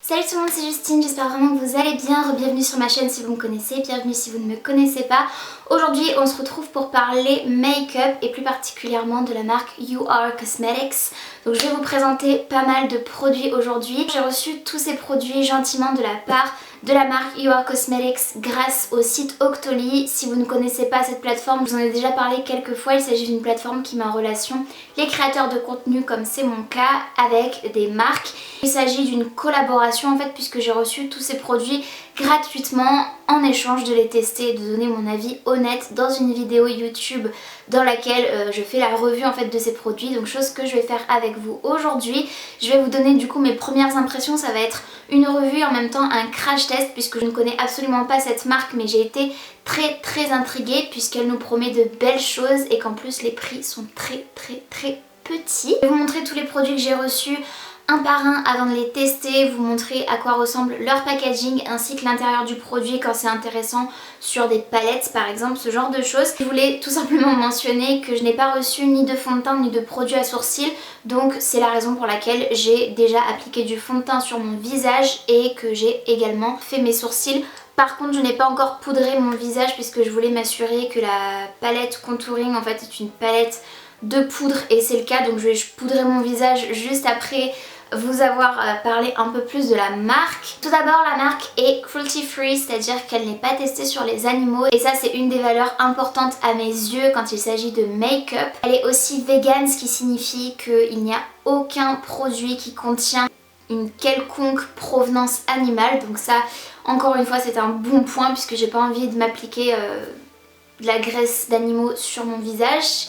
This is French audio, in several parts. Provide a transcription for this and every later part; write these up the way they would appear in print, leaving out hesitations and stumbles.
Salut tout le monde, c'est Justine, j'espère vraiment que vous allez bien. Bienvenue sur ma chaîne si vous me connaissez, bienvenue si vous ne me connaissez pas. Aujourd'hui on se retrouve pour parler make-up et plus particulièrement de la marque You Are Cosmetics. Donc je vais vous présenter pas mal de produits aujourd'hui. J'ai reçu tous ces produits gentiment de la part de la marque You Are Cosmetics grâce au site Octoly. Si vous ne connaissez pas cette plateforme, je vous en ai déjà parlé quelques fois. Il s'agit d'une plateforme qui met en relation les créateurs de contenu, comme c'est mon cas, avec des marques. Il s'agit d'une collaboration en fait, puisque j'ai reçu tous ces produits gratuitement en échange de les tester et de donner mon avis honnête dans une vidéo YouTube dans laquelle je fais la revue en fait de ces produits, donc chose que je vais faire avec vous aujourd'hui. Je vais vous donner du coup mes premières impressions, ça va être une revue en même temps un crash test puisque je ne connais absolument pas cette marque, mais j'ai été très intriguée puisqu'elle nous promet de belles choses et qu'en plus les prix sont très petits. Je vais vous montrer tous les produits que j'ai reçus un par un avant de les tester, vous montrer à quoi ressemble leur packaging ainsi que l'intérieur du produit quand c'est intéressant sur des palettes par exemple, ce genre de choses. Je voulais tout simplement mentionner que je n'ai pas reçu ni de fond de teint ni de produit à sourcils, donc c'est la raison pour laquelle j'ai déjà appliqué du fond de teint sur mon visage et que j'ai également fait mes sourcils. Par contre je n'ai pas encore poudré mon visage puisque je voulais m'assurer que la palette contouring en fait est une palette de poudre et c'est le cas, donc je vais poudrer mon visage juste après vous avoir parlé un peu plus de la marque. Tout d'abord la marque est cruelty free, c'est-à-dire qu'elle n'est pas testée sur les animaux et ça c'est une des valeurs importantes à mes yeux quand il s'agit de make-up. Elle est aussi vegan, ce qui signifie qu'il n'y a aucun produit qui contient une quelconque provenance animale, donc ça encore une fois c'est un bon point puisque j'ai pas envie de m'appliquer de la graisse d'animaux sur mon visage.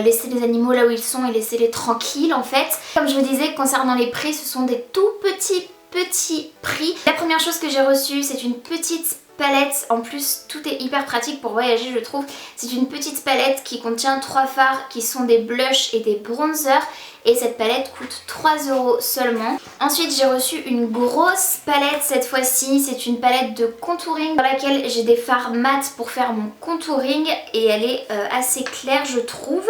Laisser les animaux là où ils sont et laisser-les tranquilles en fait. Comme je vous disais, concernant les prix, ce sont des tout petits prix. La première chose que j'ai reçue, c'est une petite palette. En plus, tout est hyper pratique pour voyager, je trouve. C'est une petite palette qui contient 3 fards qui sont des blushs et des bronzers. Et cette palette coûte 3 € seulement. Ensuite j'ai reçu une grosse palette cette fois-ci, c'est une palette de contouring dans laquelle j'ai des fards mat pour faire mon contouring et elle est assez claire je trouve.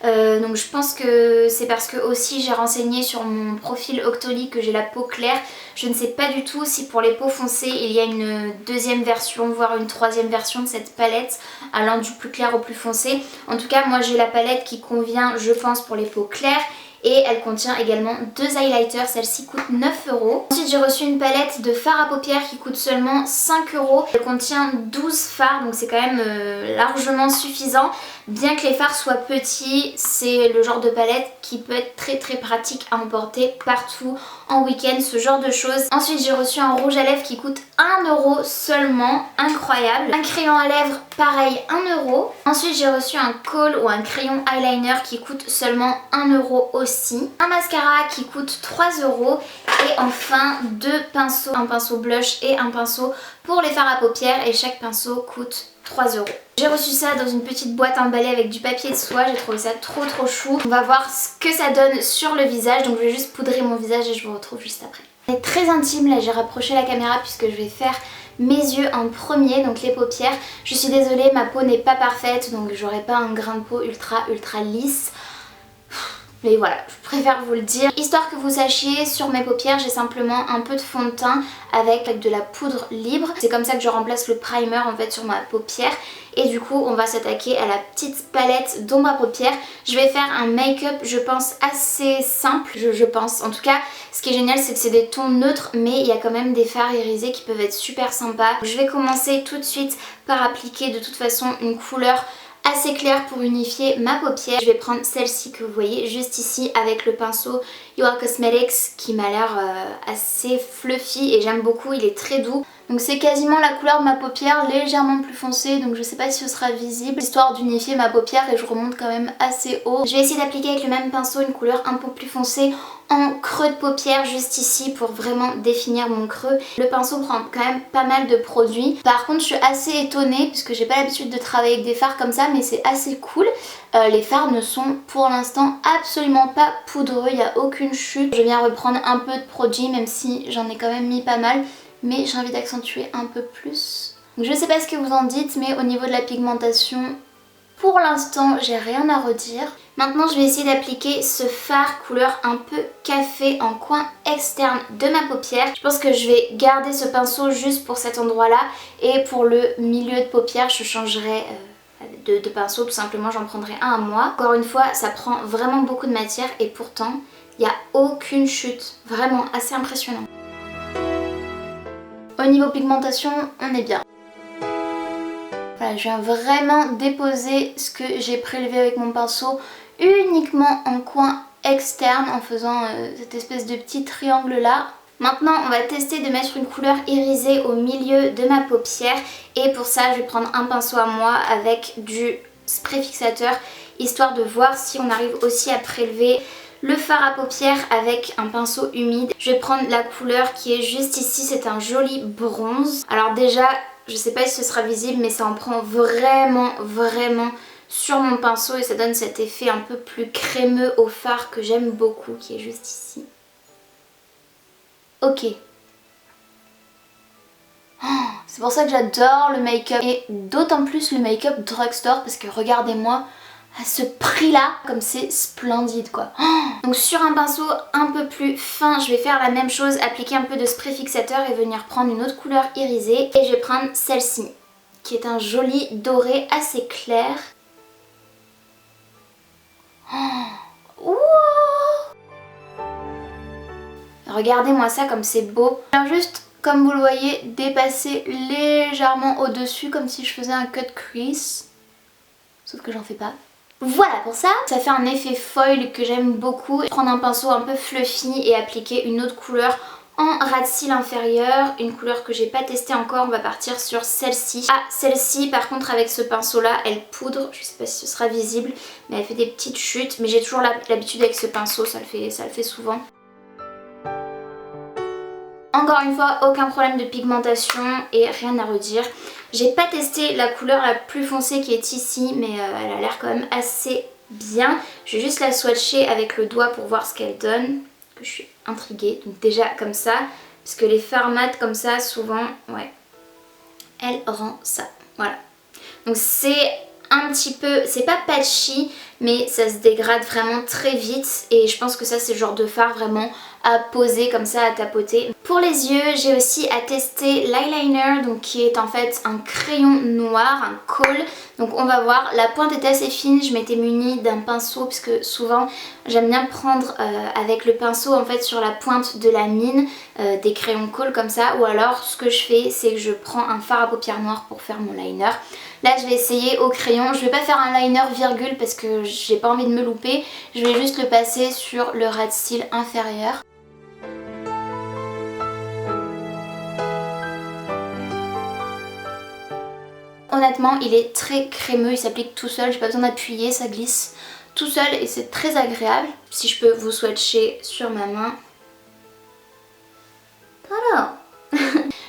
Donc je pense que c'est parce que aussi j'ai renseigné sur mon profil Octoly que j'ai la peau claire. Je ne sais pas du tout si pour les peaux foncées il y a une deuxième version voire une troisième version de cette palette allant du plus clair au plus foncé. En tout cas moi j'ai la palette qui convient je pense pour les peaux claires. Et elle contient également 2 highlighters, celle-ci coûte 9 €. Ensuite j'ai reçu une palette de fards à paupières qui coûte seulement 5 €. Elle contient 12 fards donc c'est quand même largement suffisant. Bien que les fards soient petits, c'est le genre de palette qui peut être très pratique à emporter partout en week-end, ce genre de choses. Ensuite j'ai reçu un rouge à lèvres qui coûte 1 € seulement, incroyable. Un crayon à lèvres pareil 1 €. Ensuite j'ai reçu un kohl ou un crayon eyeliner qui coûte seulement 1 € aussi. Un mascara qui coûte 3 € et enfin 2 pinceaux, un pinceau blush et un pinceau pour les fards à paupières et chaque pinceau coûte 3 €. J'ai reçu ça dans une petite boîte emballée avec du papier de soie, j'ai trouvé ça trop chou. On va voir ce que ça donne sur le visage, donc je vais juste poudrer mon visage et je vous retrouve juste après. C'est très intime, là j'ai rapproché la caméra puisque je vais faire mes yeux en premier, donc les paupières. Je suis désolée, ma peau n'est pas parfaite, donc j'aurai pas un grain de peau ultra lisse. Mais voilà, je préfère vous le dire. Histoire que vous sachiez, sur mes paupières, j'ai simplement un peu de fond de teint avec de la poudre libre. C'est comme ça que je remplace le primer en fait sur ma paupière. Et du coup, on va s'attaquer à la petite palette d'ombre à paupières. Je vais faire un make-up, je pense, assez simple, je pense. En tout cas, ce qui est génial, c'est que c'est des tons neutres, mais il y a quand même des fards irisés qui peuvent être super sympas. Je vais commencer tout de suite par appliquer de toute façon une couleur assez clair pour unifier ma paupière. Je vais prendre celle-ci que vous voyez juste ici avec le pinceau You Are Cosmetics qui m'a l'air assez fluffy et j'aime beaucoup, il est très doux. Donc c'est quasiment la couleur de ma paupière, légèrement plus foncée, donc je sais pas si ce sera visible, histoire d'unifier ma paupière et je remonte quand même assez haut. Je vais essayer d'appliquer avec le même pinceau une couleur un peu plus foncée en creux de paupière juste ici pour vraiment définir mon creux. Le pinceau prend quand même pas mal de produits. Par contre je suis assez étonnée puisque j'ai pas l'habitude de travailler avec des fards comme ça, mais c'est assez cool. Les fards ne sont pour l'instant absolument pas poudreux, il n'y a aucune chute. Je viens reprendre un peu de produit même si j'en ai quand même mis pas mal, mais j'ai envie d'accentuer un peu plus. Donc je sais pas ce que vous en dites, mais au niveau de la pigmentation, pour l'instant j'ai rien à redire. Maintenant je vais essayer d'appliquer ce fard couleur un peu café en coin externe de ma paupière. Je pense que je vais garder ce pinceau juste pour cet endroit là et pour le milieu de paupière je changerai de pinceau, tout simplement j'en prendrai un à moi. Encore une fois ça prend vraiment beaucoup de matière et pourtant il n'y a aucune chute, vraiment assez impressionnant. Au niveau pigmentation on est bien. Voilà, je viens vraiment déposer ce que j'ai prélevé avec mon pinceau uniquement en coin externe en faisant cette espèce de petit triangle là. Maintenant on va tester de mettre une couleur irisée au milieu de ma paupière et pour ça je vais prendre un pinceau à moi avec du spray fixateur histoire de voir si on arrive aussi à prélever le fard à paupières avec un pinceau humide. Je vais prendre la couleur qui est juste ici, c'est un joli bronze. Alors déjà je sais pas si ce sera visible mais ça en prend vraiment sur mon pinceau et ça donne cet effet un peu plus crémeux au fard que j'aime beaucoup qui est juste ici. Ok. Oh, c'est pour ça que j'adore le make-up et d'autant plus le make-up drugstore parce que regardez-moi à ce prix là comme c'est splendide quoi. Oh, donc sur un pinceau un peu plus fin je vais faire la même chose, appliquer un peu de spray fixateur et venir prendre une autre couleur irisée et je vais prendre celle-ci qui est un joli doré assez clair. Oh, wow. Regardez-moi ça comme c'est beau. Alors juste comme vous le voyez dépasser légèrement au dessus comme si je faisais un cut crease. Sauf que j'en fais pas. Voilà pour ça. Ça fait un effet foil que j'aime beaucoup. Prendre un pinceau un peu fluffy et appliquer une autre couleur en ras de cils inférieur. Une couleur que j'ai pas testée encore. On va partir sur celle-ci. Ah, celle-ci par contre avec ce pinceau là, elle poudre. Je sais pas si ce sera visible mais elle fait des petites chutes. Mais j'ai toujours l'habitude avec ce pinceau, ça le fait souvent. Encore une fois, aucun problème de pigmentation et rien à redire. J'ai pas testé la couleur la plus foncée qui est ici, mais elle a l'air quand même assez bien. Je vais juste la swatcher avec le doigt pour voir ce qu'elle donne, que je suis intriguée. Donc déjà comme ça, parce que les fards mat comme ça, souvent, ouais, elle rend ça. Voilà. Donc c'est un petit peu, c'est pas patchy, mais ça se dégrade vraiment très vite et je pense que ça c'est le genre de fard vraiment à poser comme ça, à tapoter. Pour les yeux, j'ai aussi à tester l'eyeliner, donc qui est en fait un crayon noir, un kohl. Donc on va voir, la pointe est assez fine, je m'étais munie d'un pinceau puisque souvent j'aime bien prendre avec le pinceau en fait sur la pointe de la mine des crayons kohl comme ça, ou alors ce que je fais c'est que je prends un fard à paupières noires pour faire mon liner. Là je vais essayer au crayon, je vais pas faire un liner virgule parce que j'ai pas envie de me louper, je vais juste le passer sur le ras de cils inférieur. Honnêtement il est très crémeux, il s'applique tout seul, j'ai pas besoin d'appuyer, ça glisse tout seul et c'est très agréable. Si je peux vous swatcher sur ma main. Voilà.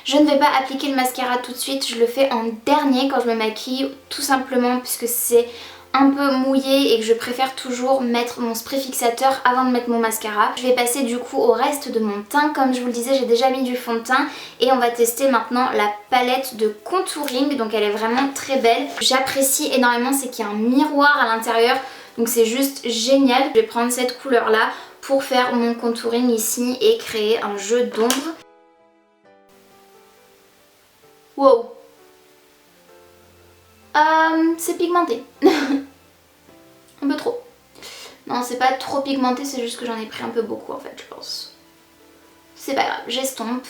Je ne vais pas appliquer le mascara tout de suite, je le fais en dernier quand je me maquille, tout simplement puisque c'est un peu mouillé et que je préfère toujours mettre mon spray fixateur avant de mettre mon mascara. Je vais passer du coup au reste de mon teint. Comme je vous le disais, j'ai déjà mis du fond de teint et on va tester maintenant la palette de contouring. Donc elle est vraiment très belle. J'apprécie énormément, c'est qu'il y a un miroir à l'intérieur. Donc c'est juste génial. Je vais prendre cette couleur là pour faire mon contouring ici et créer un jeu d'ombre. Wow! C'est pigmenté. Un peu trop. Non, c'est pas trop pigmenté, c'est juste que j'en ai pris un peu beaucoup en fait, je pense. C'est pas grave, j'estompe.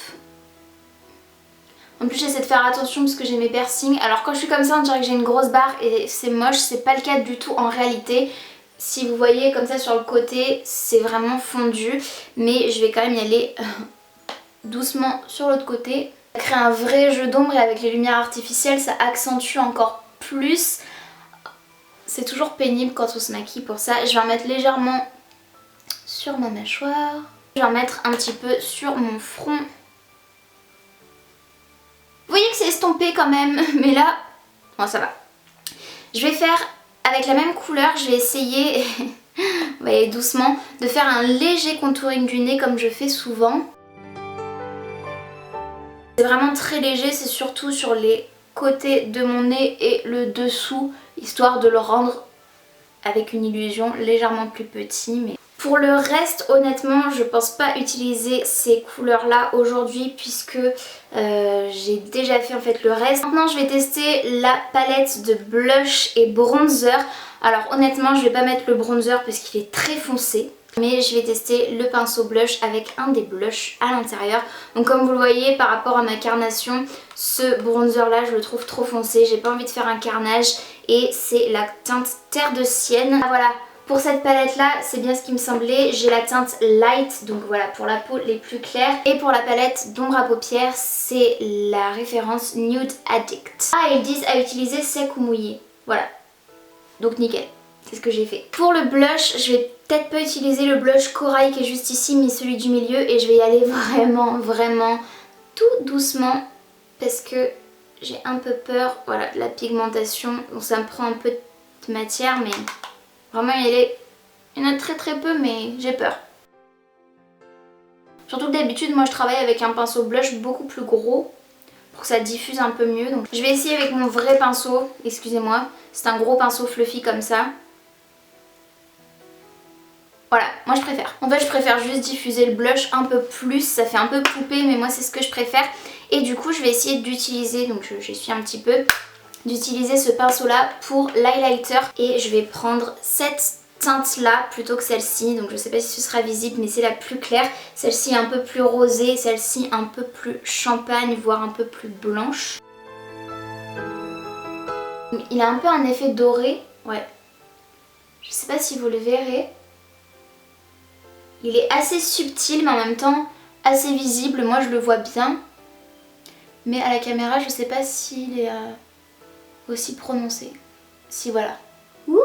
En plus j'essaie de faire attention parce que j'ai mes piercings. Alors quand je suis comme ça on dirait que j'ai une grosse barre et c'est moche, c'est pas le cas du tout en réalité. Si vous voyez comme ça sur le côté, c'est vraiment fondu. Mais je vais quand même y aller doucement sur l'autre côté. Ça crée un vrai jeu d'ombre et avec les lumières artificielles ça accentue encore plus. C'est toujours pénible quand on se maquille pour ça. Je vais en mettre légèrement sur ma mâchoire. Je vais en mettre un petit peu sur mon front. Vous voyez que c'est estompé quand même, mais là, bon ça va. Je vais faire avec la même couleur, je vais essayer, on va y aller doucement, de faire un léger contouring du nez comme je fais souvent. C'est vraiment très léger, c'est surtout sur les côtés de mon nez et le dessous, histoire de le rendre avec une illusion légèrement plus petit. Mais pour le reste, honnêtement, je pense pas utiliser ces couleurs là aujourd'hui puisque j'ai déjà fait en fait le reste. Maintenant je vais tester la palette de blush et bronzer. Alors honnêtement je vais pas mettre le bronzer parce qu'il est très foncé. Mais je vais tester le pinceau blush avec un des blushs à l'intérieur. Donc comme vous le voyez par rapport à ma carnation, ce bronzer là je le trouve trop foncé. J'ai pas envie de faire un carnage et c'est la teinte Terre de Sienne. Ah, voilà. Pour cette palette là, c'est bien ce qui me semblait, j'ai la teinte light, donc voilà pour la peau les plus claires. Et pour la palette d'ombre à paupières, c'est la référence Nude Addict. Ah, ils disent à utiliser sec ou mouillé, voilà. Donc nickel, c'est ce que j'ai fait. Pour le blush, je vais peut-être pas utiliser le blush corail qui est juste ici, mais celui du milieu. Et je vais y aller vraiment tout doucement parce que j'ai un peu peur, voilà, de la pigmentation. Bon, ça me prend un peu de matière, mais... Vraiment il y en a très peu mais j'ai peur. Surtout que d'habitude moi je travaille avec un pinceau blush beaucoup plus gros pour que ça diffuse un peu mieux. Donc je vais essayer avec mon vrai pinceau, excusez-moi. C'est un gros pinceau fluffy comme ça. Voilà, moi je préfère. En fait je préfère juste diffuser le blush un peu plus, ça fait un peu poupée mais moi c'est ce que je préfère. Et du coup je vais essayer d'utiliser, donc j'essuie un petit peu, d'utiliser ce pinceau là pour l'highlighter et je vais prendre cette teinte là plutôt que celle-ci, donc je sais pas si ce sera visible mais c'est la plus claire, celle-ci est un peu plus rosée, celle-ci un peu plus champagne voire un peu plus blanche. Il a un peu un effet doré, ouais, je sais pas si vous le verrez, il est assez subtil mais en même temps assez visible, moi je le vois bien mais à la caméra je sais pas s'il est aussi prononcé. Si voilà. Wouhou,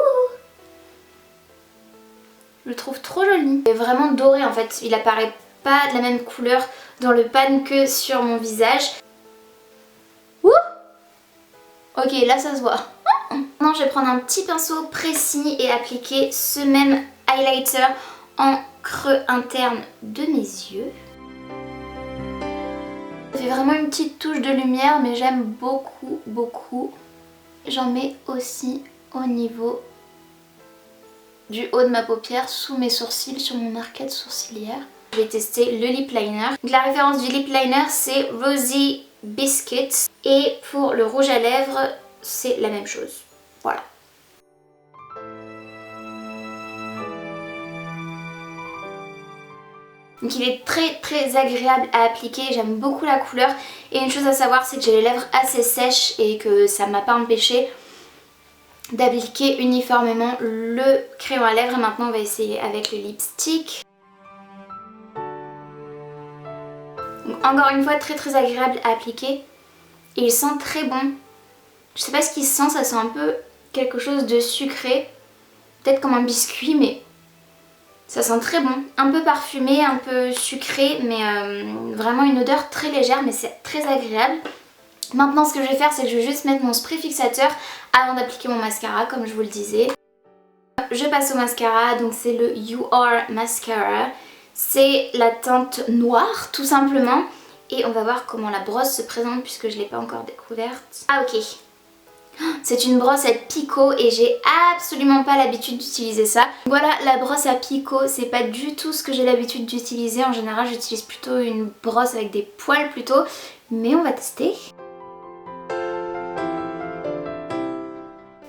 je le trouve trop joli. Il est vraiment doré en fait. Il apparaît pas de la même couleur dans le pan que sur mon visage. Wouh, ok, là ça se voit. Maintenant je vais prendre un petit pinceau précis et appliquer ce même highlighter en creux interne de mes yeux. Ça fait vraiment une petite touche de lumière mais j'aime beaucoup. J'en mets aussi au niveau du haut de ma paupière, sous mes sourcils, sur mon arcade sourcilière. Je vais tester le lip liner. Donc la référence du lip liner c'est Rosy Biscuit. Et pour le rouge à lèvres c'est la même chose. Voilà. Donc il est très agréable à appliquer, j'aime beaucoup la couleur. Et une chose à savoir c'est que j'ai les lèvres assez sèches et que ça m'a pas empêché d'appliquer uniformément le crayon à lèvres. Et maintenant on va essayer avec le lipstick. Donc, encore une fois très agréable à appliquer. Et il sent très bon. Je sais pas ce qu'il sent, ça sent un peu quelque chose de sucré. Peut-être comme un biscuit mais... ça sent très bon, un peu parfumé, un peu sucré, mais vraiment une odeur très légère, mais c'est très agréable. Maintenant ce que je vais faire c'est que je vais juste mettre mon spray fixateur avant d'appliquer mon mascara comme je vous le disais. Je passe au mascara, donc c'est le You Are Mascara. C'est la teinte noire tout simplement. Et on va voir comment la brosse se présente puisque je ne l'ai pas encore découverte. Ah ok. C'est une brosse à picot et j'ai absolument pas l'habitude d'utiliser ça. Voilà, la brosse à picot, c'est pas du tout ce que j'ai l'habitude d'utiliser. En général, j'utilise plutôt une brosse avec des poils plutôt. Mais on va tester.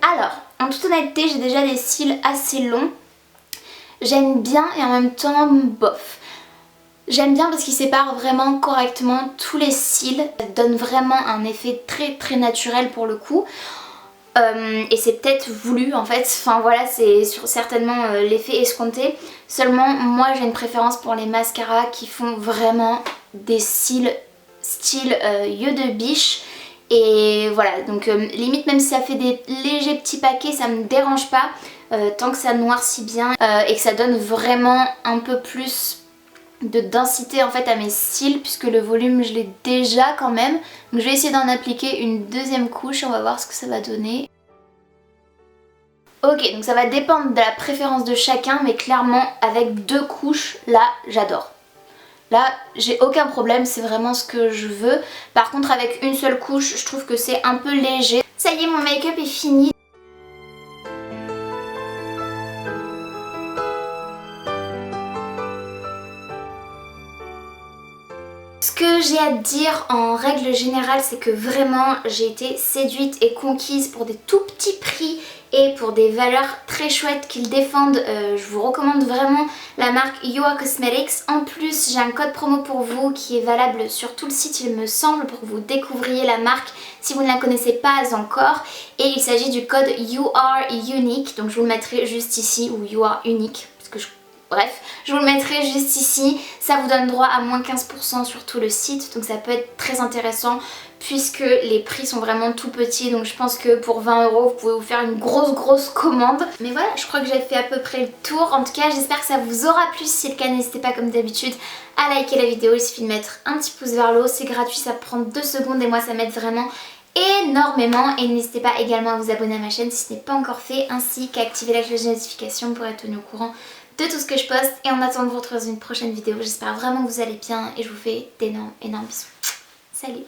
Alors, en toute honnêteté, j'ai déjà des cils assez longs. J'aime bien et en même temps, bof. J'aime bien parce qu'il sépare vraiment correctement tous les cils. Ça donne vraiment un effet très naturel pour le coup. Et c'est peut-être voulu en fait, enfin voilà, c'est certainement l'effet escompté. Seulement moi j'ai une préférence pour les mascaras qui font vraiment des cils style yeux de biche. Et voilà, donc limite même si ça fait des légers petits paquets, ça me dérange pas tant que ça noircit bien et que ça donne vraiment un peu plus de densité en fait à mes cils puisque le volume je l'ai déjà quand même. Donc je vais essayer d'en appliquer une deuxième couche et on va voir ce que ça va donner. Ok, donc ça va dépendre de la préférence de chacun mais clairement avec 2 couches là j'adore. Là j'ai aucun problème, c'est vraiment ce que je veux. Par contre avec une seule couche je trouve que c'est un peu léger. Ça y est, mon make-up est fini. j'ai à te dire en règle générale, c'est que vraiment j'ai été séduite et conquise pour des tout petits prix et pour des valeurs très chouettes qu'ils défendent. Je vous recommande vraiment la marque You Are Cosmetics. En plus, j'ai un code promo pour vous qui est valable sur tout le site, il me semble, pour que vous découvriez la marque si vous ne la connaissez pas encore. Et il s'agit du code You Are Unique, donc je vous le mettrai juste ici, ou You Are Unique, parce que bref, je vous le mettrai juste ici. Ça vous donne droit à moins 15% sur tout le site, donc ça peut être très intéressant puisque les prix sont vraiment tout petits. Donc je pense que pour 20 €, vous pouvez vous faire une grosse commande. Mais voilà, je crois que j'ai fait à peu près le tour. En tout cas, j'espère que ça vous aura plu. Si c'est le cas, n'hésitez pas comme d'habitude à liker la vidéo. Il suffit de mettre un petit pouce vers le haut, c'est gratuit, ça prend 2 secondes et moi ça m'aide vraiment énormément. Et n'hésitez pas également à vous abonner à ma chaîne si ce n'est pas encore fait, ainsi qu'à activer la cloche de notification pour être tenu au courant de tout ce que je poste. Et en attendant de vous retrouver dans une prochaine vidéo, j'espère vraiment que vous allez bien et je vous fais d'énormes bisous. Salut!